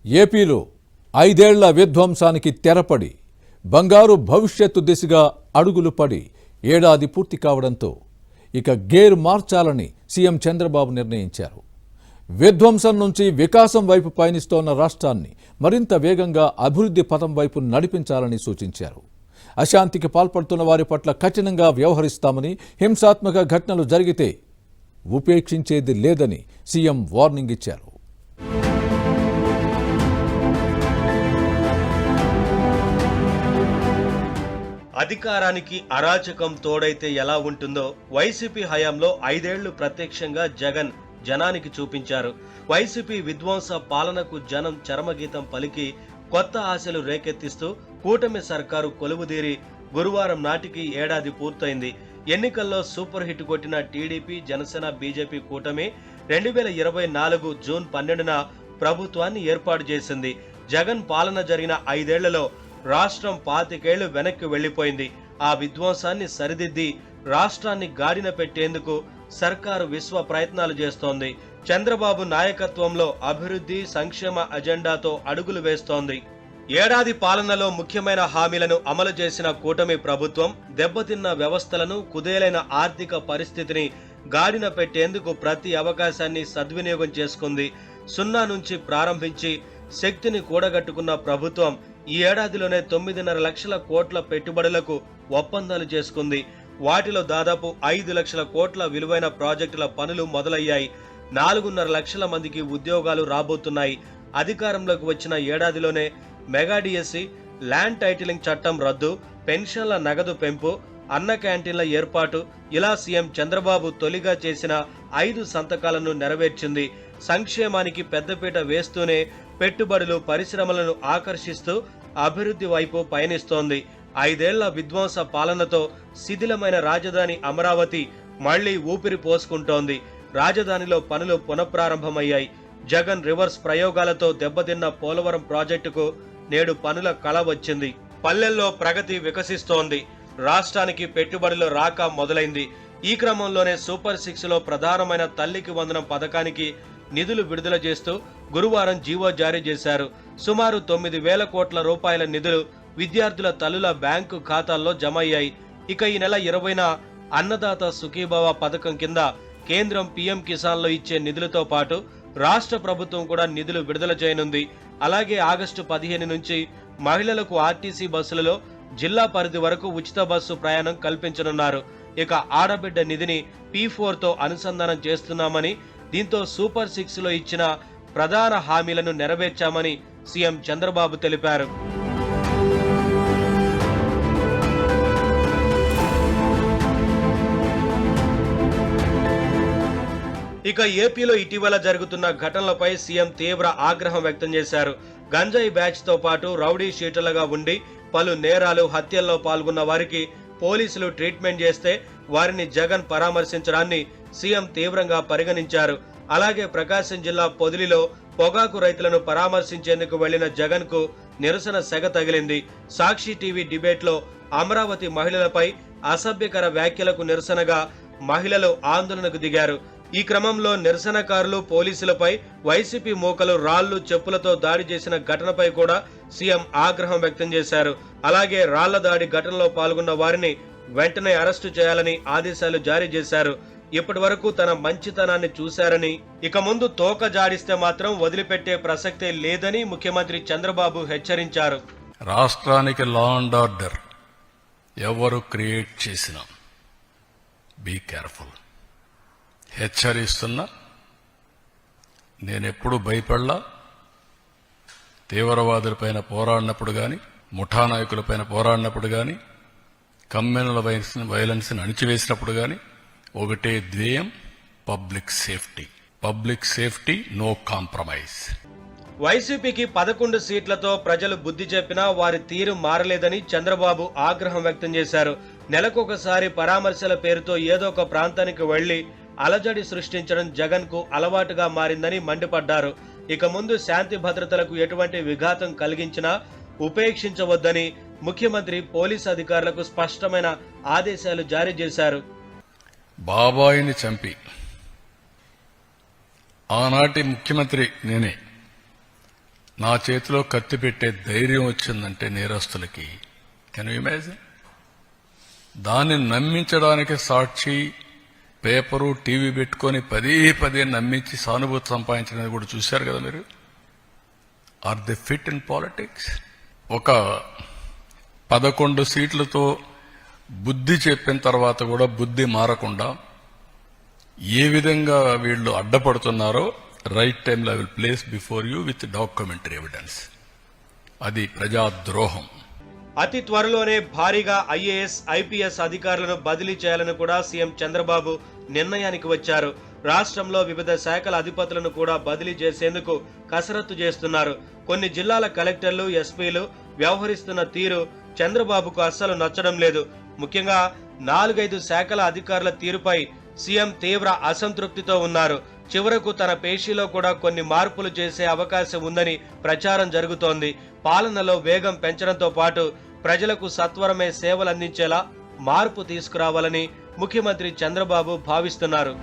ఏపీలో 5 ఏళ్ల విధ్వంసానికి తెరపడి బంగారు భవిష్యత్తు దిశగా అడుగులు పడి ఏడాది పూర్తి కావడంతో ఇక గేర్ మార్చాలని సీఎం చంద్రబాబు నిర్ణయించారు. విధ్వంసం నుంచి వికాసం వైపు పయనిస్తోన్న రాష్ట్రాన్ని మరింత వేగంగా అభివృద్ధి పథం వైపు నడిపించాలని సూచించారు. అశాంతికి పాల్పడుతున్న వారి పట్ల కఠినంగా వ్యవహరిస్తామని, హింసాత్మక ఘటనలు జరిగితే ఉపేక్షించేది లేదని సీఎం వార్నింగ్ ఇచ్చారు. అధికారానికి అరాచకం తోడైతే ఎలా ఉంటుందో వైసీపీ హయాంలో 5 ఏళ్లు ప్రత్యక్షంగా జగన్ జనానికి చూపించారు. వైసీపీ విధ్వంస పాలనకు జనం చరమగీతం పలికి కొత్త ఆశలు రేకెత్తిస్తూ కూటమి సర్కారు కొలువుదీరి గురువారం నాటికి ఏడాది పూర్తయింది. ఎన్నికల్లో సూపర్ హిట్ కొట్టిన టీడీపీ, జనసేన, బీజేపీ కూటమి 2024 జూన్ 12న ప్రభుత్వాన్ని ఏర్పాటు చేసింది. జగన్ పాలన జరిగిన 5 ఏళ్లలో రాష్ట్రం 25 ఏళ్లు వెనక్కి వెళ్లిపోయింది. ఆ విధ్వంసాన్ని సరిదిద్ది రాష్ట్రాన్ని గాడిన పెట్టేందుకు సర్కారు విశ్వ ప్రయత్నాలు చేస్తోంది. చంద్రబాబు నాయకత్వంలో అభివృద్ధి, సంక్షేమ అజెండాతో అడుగులు వేస్తోంది. ఏడాది పాలనలో ముఖ్యమైన హామీలను అమలు చేసిన కూటమి ప్రభుత్వం దెబ్బతిన్న వ్యవస్థలను, కుదేలైన ఆర్థిక పరిస్థితిని గాడిన పెట్టేందుకు ప్రతి అవకాశాన్ని సద్వినియోగం చేసుకుంది. 0 నుంచి ప్రారంభించి శక్తిని కూడగట్టుకున్న ప్రభుత్వం ఈ ఏడాదిలోనే 9.5 లక్షల కోట్ల పెట్టుబడులకు ఒప్పందాలు చేసుకుంది. వాటిలో దాదాపు 5 లక్షల కోట్ల విలువైన ప్రాజెక్టుల పనులు మొదలయ్యాయి. 4.5 లక్షల మందికి ఉద్యోగాలు రాబోతున్నాయి. అధికారంలోకి వచ్చిన ఏడాదిలోనే మెగా డిఎస్సి, ల్యాండ్ టైటిలింగ్ చట్టం రద్దు, పెన్షన్ల నగదు పెంపు, అన్న క్యాంటీన్ల ఏర్పాటు, ఇలా సీఎం చంద్రబాబు తొలిగా చేసిన 5 సంతకాలను నెరవేర్చింది. సంక్షేమానికి పెద్దపీట వేస్తూనే పెట్టుబడులు, పరిశ్రమలను ఆకర్షిస్తూ అభివృద్ధి వైపు పయనిస్తోంది. 5 ఏళ్ల విధ్వంస పాలనతో శిథిలమైన రాజధాని అమరావతి మళ్లీ ఊపిరి పోసుకుంటోంది. రాజధానిలో పనులు పునఃప్రారంభమయ్యాయి. జగన్ రివర్స్ ప్రయోగాలతో దెబ్బతిన్న పోలవరం ప్రాజెక్టుకు నేడు పనుల కళ వచ్చింది. పల్లెల్లో ప్రగతి వికసిస్తోంది. రాష్ట్రానికి పెట్టుబడుల రాక మొదలైంది. ఈ క్రమంలోనే సూపర్ 6లో ప్రధానమైన తల్లికి వందనం పథకానికి నిధులు విడుదల చేస్తూ గురువారం జీవో జారీ చేశారు. సుమారు 9,000 కోట్ల రూపాయల నిధులు విద్యార్థుల తల్లుల బ్యాంకు ఖాతాల్లో జమ అయ్యాయి. ఇక ఈ నెల 20న అన్నదాత సుఖీభవ పథకం కింద కేంద్రం పీఎం కిసాన్లో ఇచ్చే నిధులతో పాటు రాష్ట్ర ప్రభుత్వం కూడా నిధులు విడుదల చేయనుంది. అలాగే ఆగస్టు 15 నుంచి మహిళలకు ఆర్టీసీ బస్సులలో జిల్లా పరిధి వరకు ఉచిత బస్సు ప్రయాణం కల్పించనున్నారు. ఇక ఆడబిడ్డ నిధిని P4తో అనుసంధానం చేస్తున్నామని, దీంతో సూపర్ 6లో ఇచ్చిన ప్రధాన హామీలను నెరవేర్చామని సీఎం చంద్రబాబు తెలిపారు. ఇక ఏపీలో ఇటీవల జరుగుతున్న ఘటనలపై సీఎం తీవ్ర ఆగ్రహం వ్యక్తం చేశారు. గంజాయి బ్యాచ్ తో పాటు రౌడీ షీటర్లుగా ఉండి పలు నేరాలు, హత్యల్లో పాల్గొన్న వారికి పోలీసులు ట్రీట్మెంట్ చేస్తే వారిని జగన్ పరామర్శించడాన్ని సీఎం తీవ్రంగా పరిగణించారు. అలాగే ప్రకాశం జిల్లా పొదిలిలో పొగాకు రైతులను పరామర్శించేందుకు వెళ్లిన జగన్ కు నిరసన సెగ తగిలింది. సాక్షి టీవీ డిబేట్ లో అమరావతి మహిళలపై అసభ్యకర వ్యాఖ్యలకు నిరసనగా మహిళలు ఆందోళనకు దిగారు. ఈ క్రమంలో నిరసనకారులు పోలీసులపై వైసీపీ మూకలు రాళ్లు, చెప్పులతో దాడి చేసిన ఘటనపై కూడా సీఎం ఆగ్రహం వ్యక్తం చేశారు. అలాగే రాళ్ల దాడి ఘటనలో పాల్గొన్న వారిని వెంటనే అరెస్టు చేయాలని ఆదేశాలు జారీ చేశారు. ఇప్పటి వరకు తన మంచితనాన్ని చూశారని, ఇక ముందు తోక జాడిస్తే మాత్రం వదిలిపెట్టే ప్రసక్తే లేదని ముఖ్యమంత్రి చంద్రబాబు హెచ్చరించారు. రాష్ట్రానికి లా అండ్ ఆర్డర్ ఎవరు క్రియేట్ చేసినా బీ కేర్ఫుల్. హెచ్చరిస్తున్నా, నేనెప్పుడు భయపడలా. తీవ్రవాదులపైన పోరాడినప్పుడు కానీ, ముఠా నాయకులపైన పోరాడినప్పుడు కానీ, కమ్యూనల్ వైలెన్స్ని అణిచివేసినప్పుడు కానీ ఒకటే ధ్యేయం, public safety. Public safety, no compromise. వైసీపీకి 11 సీట్లతో ప్రజలు బుద్ధి చెప్పినా వారి తీరు మారలేదని చంద్రబాబు ఆగ్రహం వ్యక్తం చేశారు. నెలకొకసారి పరామర్శల పేరుతో ఏదో ఒక ప్రాంతానికి వెళ్లి అలజడి సృష్టించడం జగన్ కు అలవాటుగా మారిందని మండిపడ్డారు. ఇక ముందు శాంతి భద్రతలకు ఎటువంటి విఘాతం కలిగించినా ఉపేక్షించవద్దని ముఖ్యమంత్రి పోలీసు అధికారులకు స్పష్టమైన ఆదేశాలు జారీ చేశారు. బాబాయిని చంపి ఆనాటి ముఖ్యమంత్రి నేనే నా చేతిలో కత్తి పెట్టే ధైర్యం వచ్చిందంటే నేరస్తులకి, కెన్ యు ఇమాజిన్? దాన్ని నమ్మించడానికి సాక్షి, పేపరు, టీవీ పెట్టుకొని పదే నమ్మించి సానుభూతి సంపాదించడానికి కూడా చూశారు కదా మీరు. Are they fit in politics? ఒక 11 సీట్లతో బుద్ధి చెప్పిన తర్వాత కూడా బుద్ధి మారకుండా ఏ విధంగా వీళ్ళు అడ్డపడుతున్నారో రైట్ టైంలో I will place before you with documentary evidence. అది ప్రజాద్రోహం. అతి త్వరలోనే భారీగా ఐఏఎస్, ఐపీఎస్ అధికారులను బదిలీ చేయాలని కూడా సీఎం చంద్రబాబు నిర్ణయానికి వచ్చారు. రాష్ట్రంలో వివిధ శాఖల అధిపతులను కూడా బదిలీ చేసేందుకు కసరత్తు చేస్తున్నారు. కొన్ని జిల్లాల కలెక్టర్లు, ఎస్పీలు వ్యవహరిస్తున్న తీరు చంద్రబాబుకు అస్సలు నచ్చడం లేదు. ముఖ్యంగా 4-5 శాఖల అధికారుల తీరుపై సీఎం తీవ్ర అసంతృప్తితో ఉన్నారు. చివరకు తన పేషీలో కూడా కొన్ని మార్పులు చేసే అవకాశం ఉందని ప్రచారం జరుగుతోంది. పాలనలో వేగం పెంచడంతో పాటు ప్రజలకు సత్వరమే సేవలు అందించేలా మార్పు తీసుకురావాలని ముఖ్యమంత్రి చంద్రబాబు భావిస్తున్నారు.